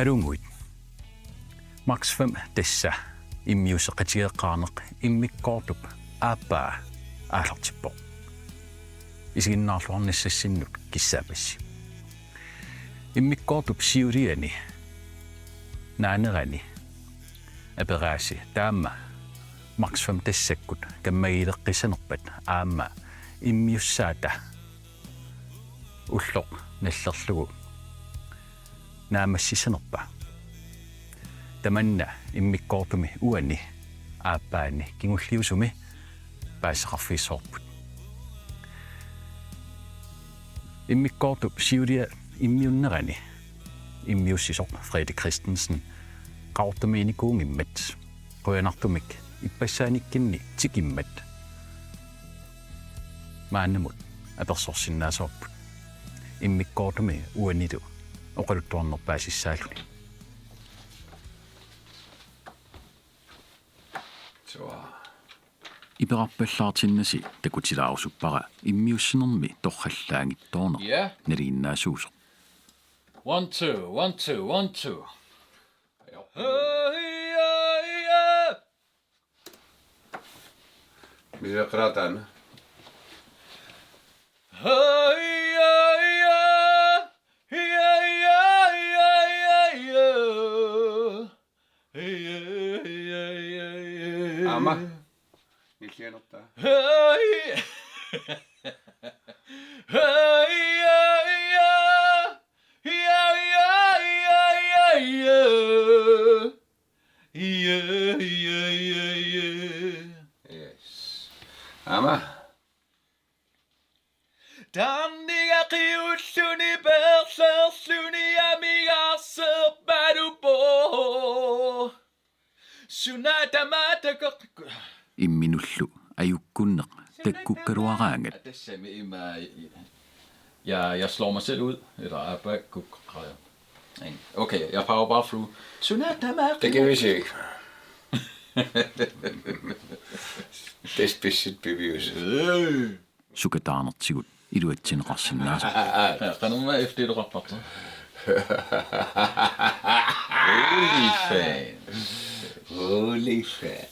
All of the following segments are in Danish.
Halunguit. Max 5 Tassa Immiusseqatigeeqqaarneq immikkoortup aappaa Aallartippoq. Isiginnaarluarnissassinnut kissaapassi. Immikkoortup siuliani nangeqattaartut aperaasi taamma Max 5 Tassakkut kammagileqqisanerpat aamma immiussaata ulloq nallerlugu naamassisanerpa tamanna immikkoortumi uani aappaani kingulliusumi paasaqarfiissoorput immikkoortup siulia immiunnerani immiussisoq Frede Christensen qaortamiini kuungimmat qoyanartumik ippassaanikkinni tikimmat maannamut apersorsinnaasoorput immikkoortumi uanitu oqaluttuarnerpaasissaaluni Iperarpallaartinnasi takutilaarusuppara immiussenermi torrallaangittoorner naliinnaasuusoq 1 2 1 2 1 2 Mitä krataan? Amma. Nyt hienottaa. Yes. Amma. Suna imminullu ajukkunneq takkukkaluaraangat Jeg slår mig selv ud, eller okay, jeg farver bare flue. Det kan vi se ikke. Det er specielt bevis. sukataarnertigut iluatsinneqarsinnaasa Qanumma efter det rapporter. Holy fan. Holy fan.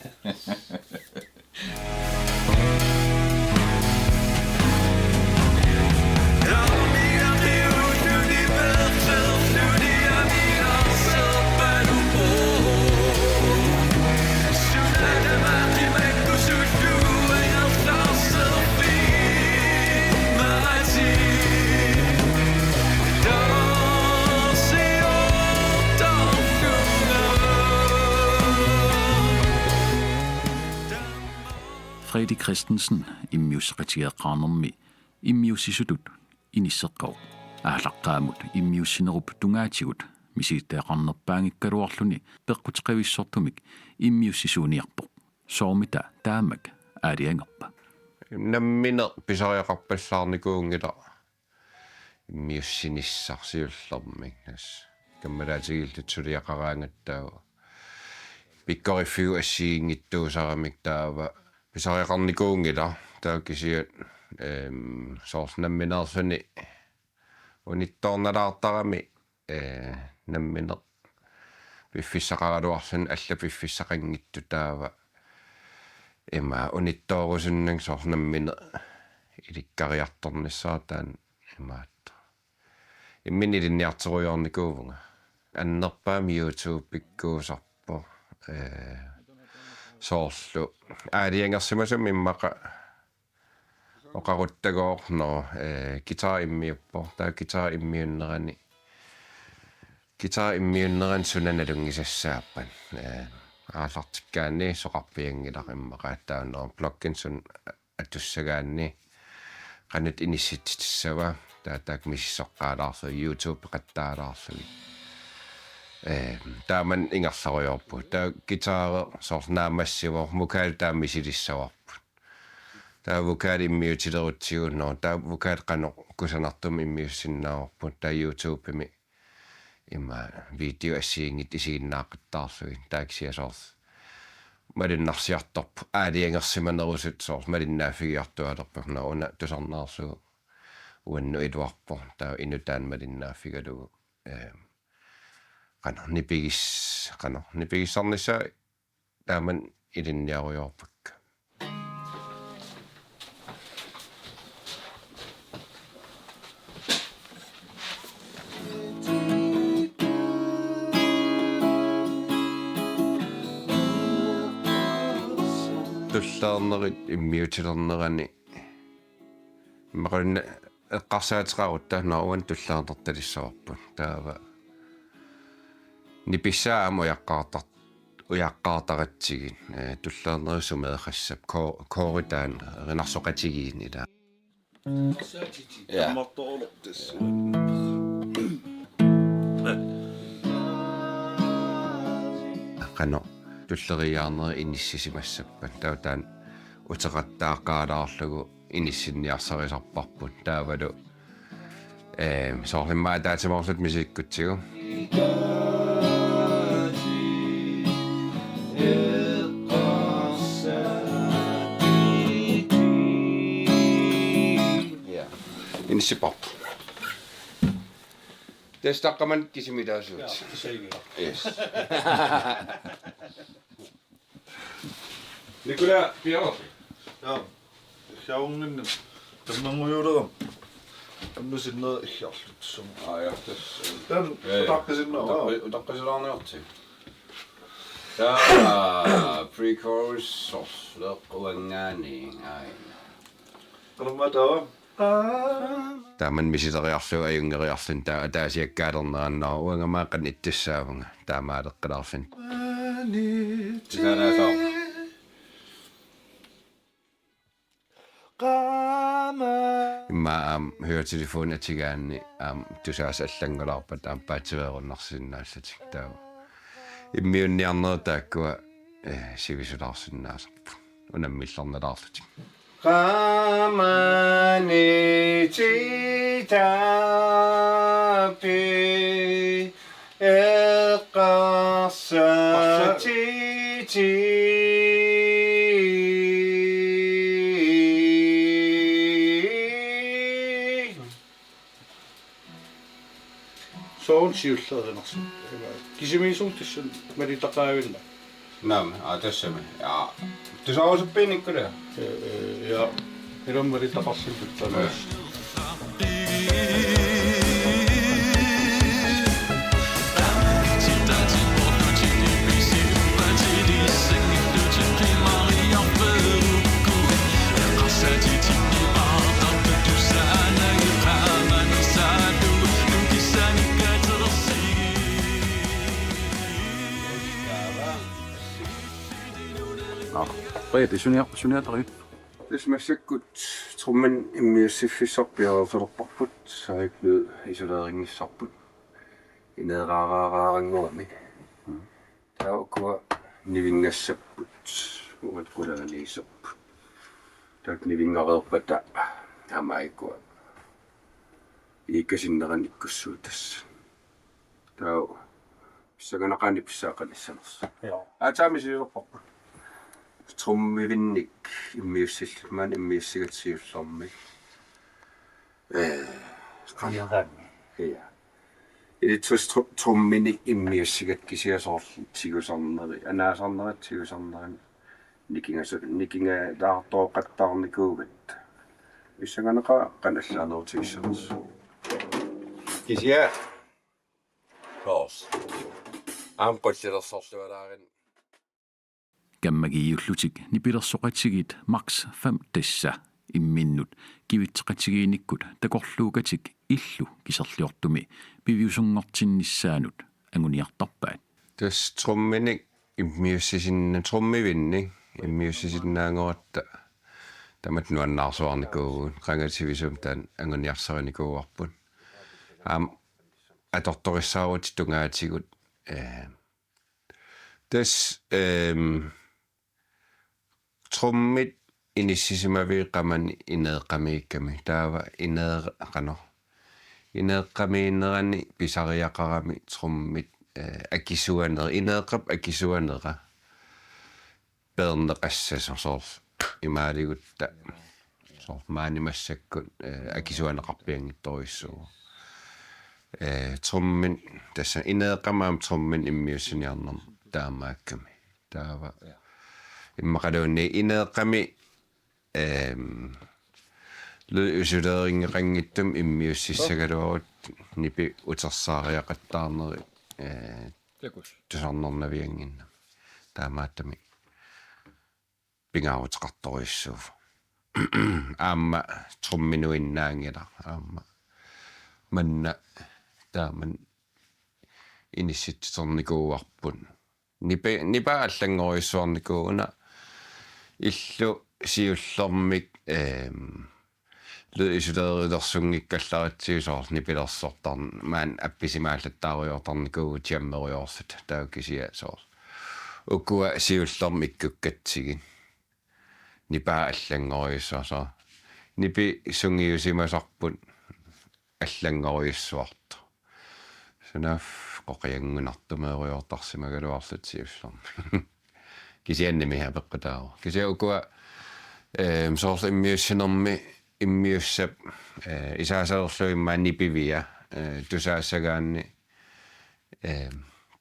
Frede Christensen immiusseqatigeeqqaarnermi immiussisutut inisseqqaruq aalaqqaamut immiussinerup tungaatigut misiitteeqarnerpaangikkaluarluni peqqutiqavissortumik immiussisuuniarpoq soormita taammak aaliangerpa Unamminartorsiorfeqarpoq pisariaqarpallaarnikuungila immiussinissarsiullermik nas kammalaatigiiltutsuliaqaraangattaagu pikkorifiu assiingittuusaramik taava pisariaqarnikuungila taakisiat soornamminaarsuni unittoornalaartarami namminer piffissaqaraluarsun alla piffissaqanngittu taava ima unittoorusunnang soornamminer ilikkariartornissaataan imaat imminiliniarteruyornikuuvunga annerpaami YouTube pikkuusarpo soorlu aaliangersimasum immaqa oqaruttagoornoo gitarimmiuppo taa gitarimmiunnerani gitarimmiunneran sunanalungisassaappan aallartikkaanni soqarpiangilaq immaqa taunner bloggen sun atussagaanni qanut inissitissava taak misissoqqaalaarsu YouTube qattaalaarsugi taaman ingerlarujorpu taa gitaare soornaamassivo mukaal taammisilissavарpu taa vokaal immiutilerutsiuunno taa vokaal qanoq kusanartum immiussinnaavарpu taa YouTubemi imma video assiingit isiginnaaqattaarsugi taaksiasoors malinnarsiartorpu aaliangersimanerusut soors malinnaafigiartualerpu una tusarnaarsugu uannu iluarpo taa inutaan malinnaafigalugu nipigissarnissa taaman ilinniaruyorpakka tullaarnerit immiutilernerani maqunna eqqarsaatiqarutta nauan tullaarnertalissaarput taava nipissaam ujaqqaartaratsigin tullaarnerusumeeqassap kooritaan erinarsoqatigiinila ja qano tulleriaarneri inissisimassappat tautaan uteqattaaqaalaarlugu inissinniarsarisarparput taavalu soorlimmaa taatimarsut misikkutsigu inissipappu testaqqaman kisimidaasuut yes Nicola Pierre. Ja. Sjavungen. Tannangujulagam. Annusinna ihjarlutsum. ja Tän takkasinna. utaqqasilaarniarti pre-chorus leqquangaani Qanumata. taaman misitariarlu ajungeriarlun taasiakkaalernerannaa uangamaaqan ittissaavunga taamaaleqqalarlun tisanaasaa imma høretelefonatigaanni tusaas allangulaarpat paativeerunnarsinnaallutik taa immiunniarneritaakkua sivisulaarsinnaasarpu unammillarnalaarlutik qamani titapi eqqarsatiti soon siullernersi kisimiisuutissun malitaqaavilla naam tassame tusausuppiinikkulia ja ilon malitaqarsilluttanas Reeti suniatari. Tismassakkut trumman immiussiffisorpiaruusorparput saiklu isolerinngissarput ineeraaraaraarangorami taukua nivingassapput umatqulaaniisarput taak nivingareerpata amaikua iikasinnerannikkussuutas tau pissaganaqaani pissaaqanissaners taamisiusorparput trummivinnik immiussillumaan immiussegatigiullermik qaniarani ja ilitsus trumminik immiussegatkisiasoorlu tigusarneri anaasarnerat tigusarnerani nikinga laartooqattaarnikuugat issaganeqa qanallaanерutigisserus kisia Kors qollilersorlualaarin Kammagiiullutik Nipilersoqatigiit Max 5 Tassa imminnut kivitseqatigiinikkut takorluugatik illu kiserliortumi piviusunngortinnissaanut anguniartarpaat tas trumminik trummivinni immiussisinnaangeratta tamat nuannaarsuarnikuugun qangativisum taan anguniarsarinikuuarput atortorissaaruut tungaatigut tas trummit inissisimavieqamani ineeqamiikkami taava ineeqqamiinnerani pisariaqarami trummit akisuaner ineeqqap akisuanera perneqassasor imaaligutta sor maanimassakkut akisuaneqarpiangittorissuu trummin tässä ineeqamaam trummin immiussiniarnam taamaakkami taava immaqaluunni ineeqami usuleeringeqangittum immiussissagaluarut nipi utersaariaqattaarneri tusarnernavianginna taamaattami pingaavutaqartorissuuv aamma trumminuinnaangila aamma manna taaman inissitsornikuuarpun nipa аллангориссуарникууна illu siullermik исулеерилерсунгиккалларатсиусоор Nipilersortarn maan appisimaallаттаариортарникуу тиаммериорсут таукисиа соор укуа siullermikkukkatsikin nipa аллангориссуаса нипи сунгиусимасарпут аллангориссуарт Suna qoqiangunartumeeriortarsimaгаluарлут siullermi кисианними хапеққутаа кисиукуа соорл иммиуссап исаасаерлуиммаани пивиа тусаассагаанни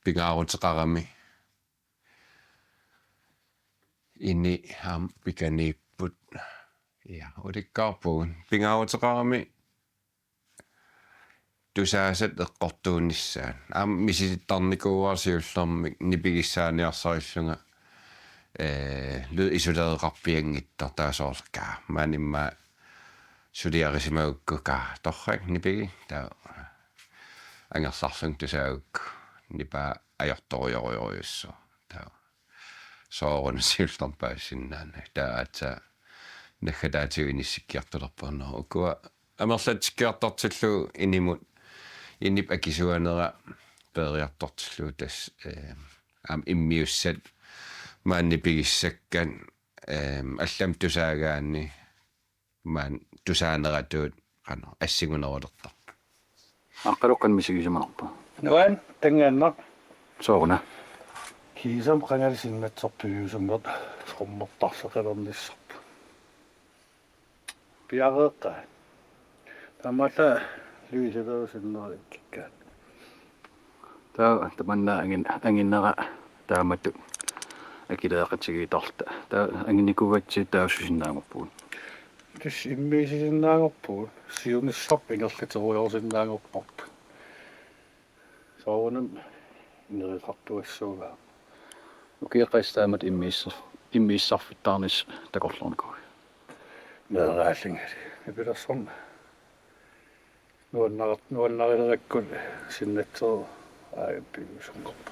пигаарутеқарами инни хам пиканииппут я уликкаарпугун пигаарутеқарами тусаасат эққортуунissaан аам миситарникууарсиуллермик нипигиссааниарсариллунга исулеэқарпиангиттар таасоорка манимма сулиарисимаукка торрак нипиги таа ангерларлун тусааук нипа аёрториориориуссо таа соорун сиуллерпаассиннаана таата нахатаатигиниссиккиартулерпарнаа укуа амерлатиккиартартиллу инимут иннип акисуанера периартортиллу тас ам иммиуссат маанни пигиссаккан аллам тусаагаанни маан тусаанератуут qana ассигунерулертар аққалоққан мисигисиманарпа Nuan, tengaanna. соорна Kiisam qangalisinnatsorpuyuusummet trummertarseqalernisserpa. Piareqqa. Tamalla luiselerusиннериккаат. таа таманна ангиннера тааматту акилеэқатигиитарта таа ангиникугатси таасусиннаангорпуут Tis immiisisinnaangorpu siunissarp ingerlanerani soorunam ineriqartuassuugaa ukieqaistaamat immiissarfittаарnis takorlornikuu neeraallingali Nipilersorn nuannarilerakku sinnatser aappiusunqorpa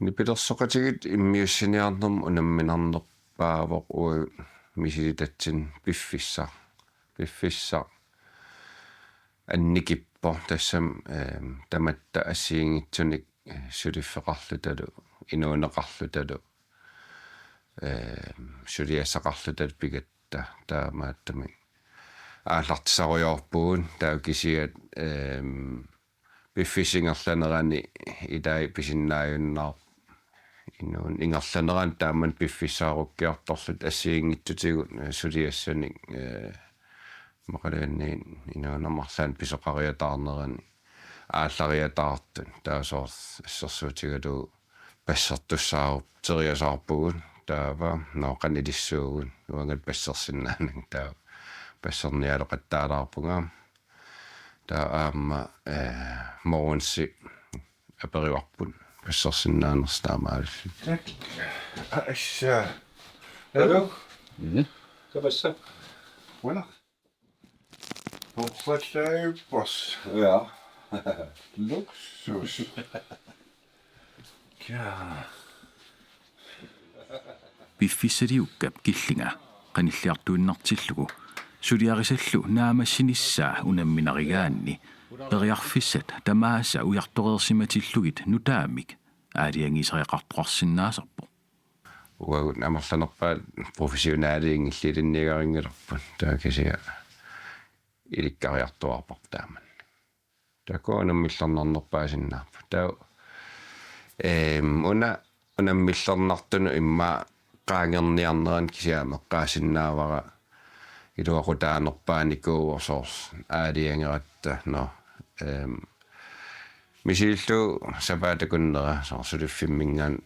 Nipilersoqatigiit immiussiniarnerm unamminarnerpaavoq uu misilitatsin piffissa annikippo tassam tamatta assiingitsunik suliffeqarlutalu inuuneqarlutalu suliassaqarlutalu pigatta taamaattami aallartisariorpuun taukisiat piffisingerlanerani idai pisinnaajunnaar innuun ingerlaneran taamman piffissaarukkiartorlut assiingittutigut suliassanik maqalaanniin inuunermarlaan pisoqariataarnerani ааллариатаартун таасоор ассерсуутигалу пассертуссааруп териасаарпугун таава ноқанилиссуугун уангат пассерсиннаанак таа пассерниалоқаттаалаарпунга таа аама моонси апериуарпун пассерсиннаанерс таамааллу Tak. Asja. Hallo? Hvad var så? Bueno. Fortsæt Ja. Luksus. Ja. piffissariukkap killinga qanilliartuinnartillugu suliarisallu naamassinissaa unamminarigaanni periarfissat tamaasa ujartoreersimatillugit nutaamik aaliangisariaqartorsinnaasarpo Uagut amerlanerpaat professionaaliingillilinnigaringilerput taakisia ilikkariartuarpaq taaman takuunamillernernerpaasinnaarpu taa unamillernertunu imma qaangerniarneran kisiameqqaasinnaavara iluaqutaanerpaanikuuorsoors aaliangeratta no Misillu sapaatakunnera sorsuluffimmingaan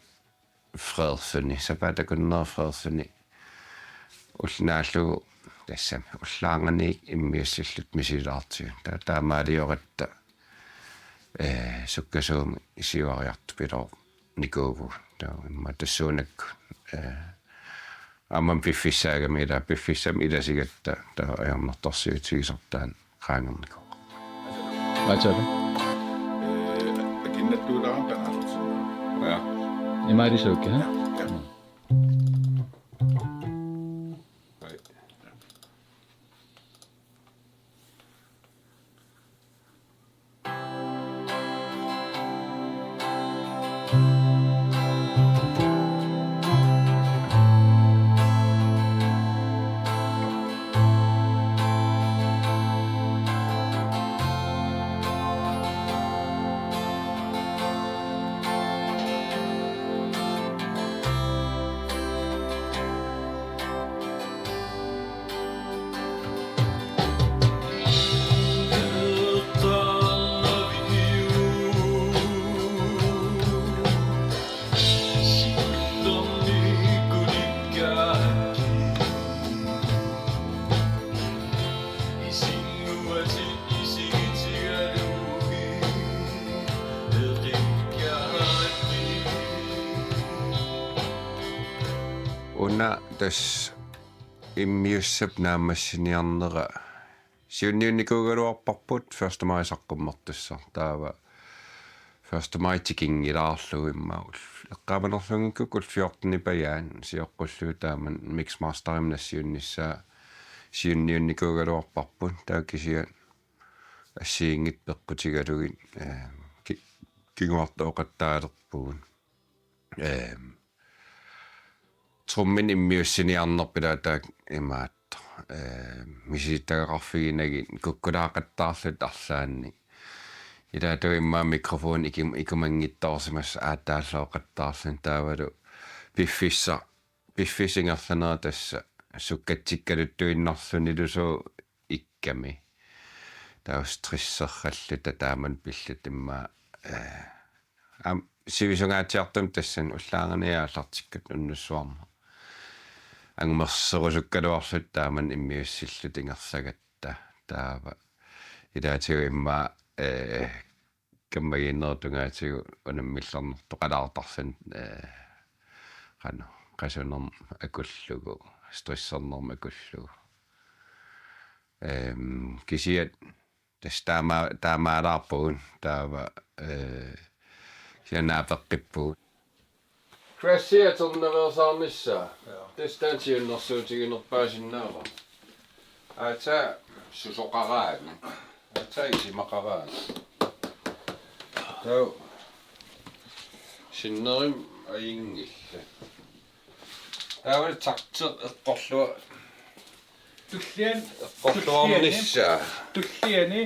fredsfuni sapaatakunnera fredsfuni ulnaallu тассами уллаанганик иммиуссиллут мисилаартиу таамаалиораtta суккасууми исиуариарту пилоо никоову имма тассуунакку амман пиффиссаагами ила пиффиссам иласигатта таа аярнарторсиутигисартаан qaangerniku Hvad tager du? Ja. I mig er det så okay, ha? Ja. Una tas immiussap naamassiniarnera siunniunnikuugaluarparput 1. maj saqqummartussa taava 1. maj tikingilaarlu immaul eqqamanerlungikku 14. pajaan sioqqullu taaman mixmasterim nassiunnissaa siunniunnikuugaluarparput taakisia assiingit peqqutigalugit kinguartooqattaalerpuun trummin immiussiniarnerpilaa imaatto misiittaqarfiginagi kukkulaaqattaarlut arlaanni ilaatu immaa mikrofon ikumanngittorsimas aattaalleoqattaarlun taavalu piffisingerlanera tassa sukkatsikkaluttuinnarlunilusu ikkami taus trisserralluta taaman pillut immaa sivisungaatiartum tassan ullaanganiaallartikkat unnussuarma angmerserusukkaluarlut taaman immiussillut ingersagatta taava ilaatigu immaa kammagiinnertungaatigu unammillernertoqalaartarsan qanu qasunerm akullugu stressernerm akullugu kisiat tas taamaalаарpugun taava sianaapeqqippugut Krasiaternaversaarnissaa distansiunnersuutiginerpaasinnaava aataa susoqaraani aataa isimaqaraani tau sinnerim aingilla taavali tarteq eqqorlua eqqorluarnissaa Tulliani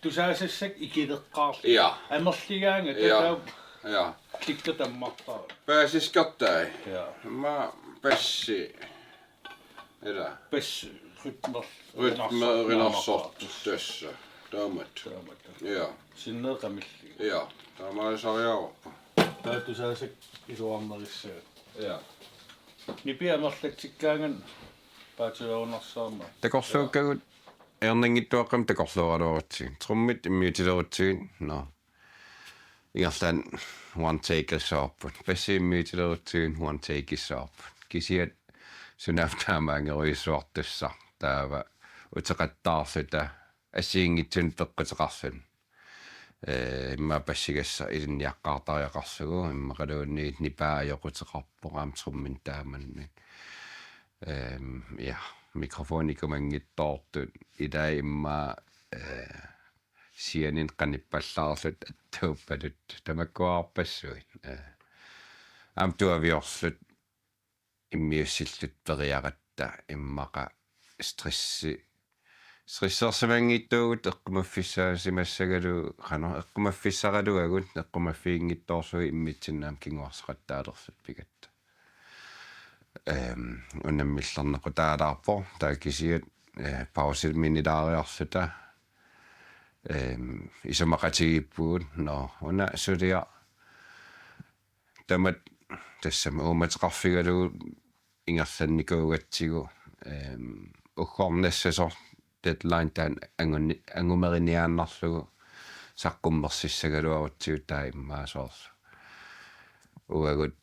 tusaassак ikiteqqaarlu ja амерлигаанга татау ja киккатаммартаа pääsiskartai ja ma passi ela пес ритмер rytmerinarsortu tässä taamat ja синнеэқамилли ja taamaalisariaorpa таатусаасак исуарнерissаа ja нипиамерлатсиккаанган паатилуунерсаарма takorluukkagut erninngittuaqqam takorluaraluarutsi trummit immiutilerutsigin no ingerlan one take issaarput passi immiutilerutsigin one take issaarput kisiat sunaftaamaangeruissuartussa taava uteqattaarluta assiingitsun peqquteqarlun imma passigassa ilinniaqqaartariaqarsugu immaqaluunniit nipaajoquteqarpoqaam trummin taamanni ja mikrofonikumanngittoortut ilaa imma sianin qanippallaarlut attuuppalut tamakkuarpassuit amtuaviorlut immiussillut periaqatta immaqa stressersamangittuugut eqqumaffisaasimassagalu qano eqqumaffissaqaluagut eqqumaffiingittoorsugi immitsinnaam kinguarsaqattaalerlut pikatta unamminartorsiorfeqarpoq taakisiat pausilminilariarluta Immiusseqatigeeqqaarneq no una sudia tamat tassam uumateqarfigalugu ingerlannikuugatsigu uggornassasor deadline taan angumeriниаannarlugu saqqummersissagaluarutsiu taimmaasoorsу uagut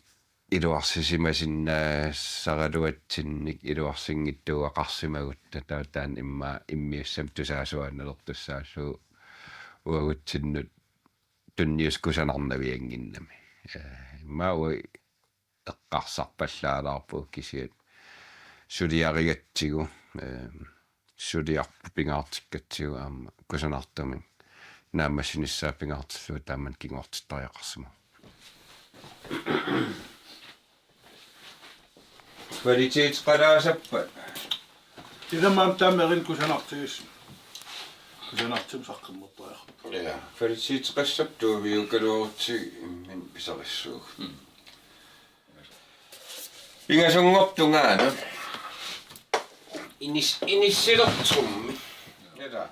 iluarsisimasinna saraluatsinnik iluarsinngittuaqarsimagutta tautaan imma immiussam tusaasuannalertussaallu uagutsinut tunniuskusanarnavianginnami imma ui eqqarsarpallaalaarpu kisiat suliarigatsigu suliarpu pingaartikkatsigu aama kusanartamin naammassinissаа pingaartillu taamman kingortittariaqarsima kvalitetsqalaasappa Tidamam tamerin kusanartigis kusanartim saqqimmertariaq ja kvalitetsqassaptuuviukaluorutsi immin pisarissuug pingasungortungaana inissilertummi ela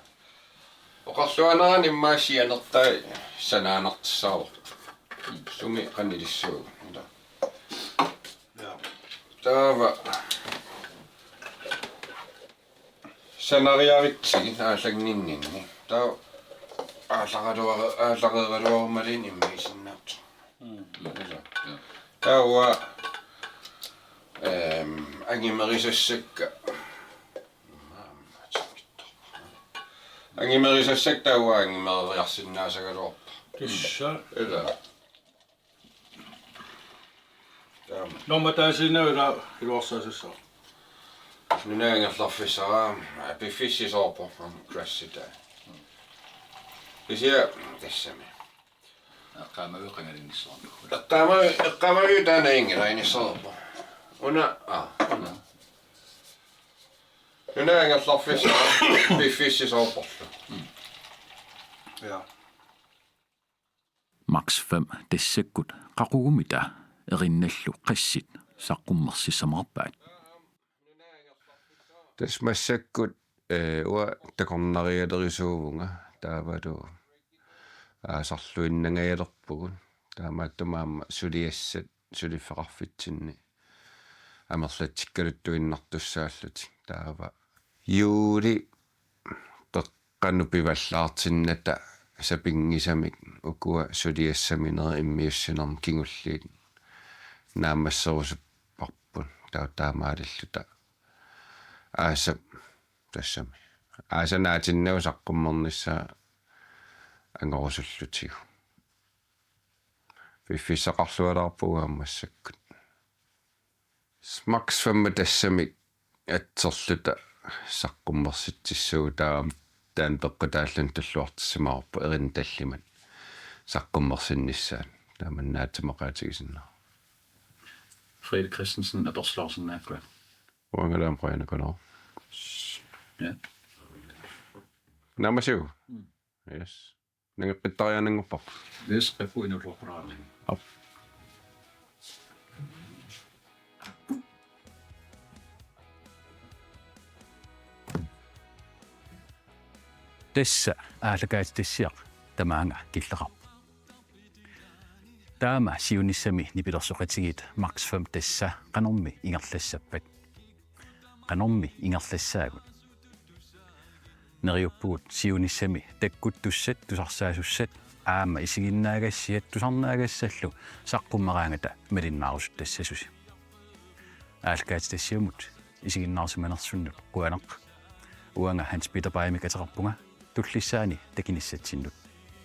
oqarluanarani immaasianertai sanaanartissaavor sumi qanilissuug ela taava sanariaritsi aalagninninni taa aalaqaluarmalin immiisinnaartu tawa angimerisasakka angimerisassak tawa angimereriarsinnaasagaluorpa tissa ela no mataasinnauila iluarsaasassa Nunaangerlarfissaraa pifissisorpo crassita isia tassami eqqamagu taana ingelainisorpo una nunaangerlarfissaraa pifissisorporlu ja Max 5 tassakkut qaqugumita erinnallu qassit saqqummersissamarpaat tasmassakkut ua takornarialerisuuvunga taavalu aasarluinnangaalerpugun taamaattumaamma suliassat suliffaqarfitsinni amerlatsikkaluttuinnartussaalluti taava juuli teqqannu pivallaartinnata sapingisamik ukua suliassamineri immiussinarm kingulliit naammasserusupparpun taamaаллута aasa tassami aasanaatinnagu saqqummernissaa angorusullutigu fiffissaqarlualarpugu ammassakkut Max 5 tassamik atserluta saqqummersitsissuu taam taan peqqutaallun tulluartissimaarpu erin talliman saqqummersinnissaan taamannaatimeqaatigisinnar Frede Christensen og Dorslausen er for. Uangalam qoyanakunor Ja. Namasiu yes nangeqattaarneq Hvis jeg får en utlåperaning. Tassa Aallakaatitassiortoq tamaanga killeqarp taama siunissami Nipilersoqatigiit Max 5 tassa qanormi ingerlassappat qanormi ingerlassaagut neriuppugut siunissami takkuttussat tusarsaasussat aama isiginnaagassiat tusarnaagassallu saqqumeraangata malinnaarussut tassasusi Aallakaatitassiumut isiginnaarsimanersunnut quaneq uanga Hans Peter Baimikaterpunga tullissaani takinissatsinut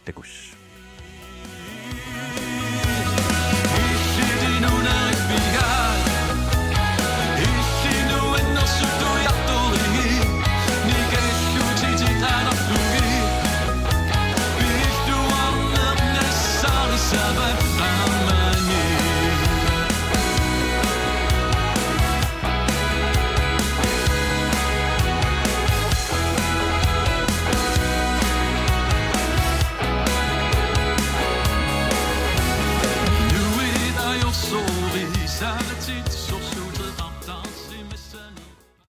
takus Savet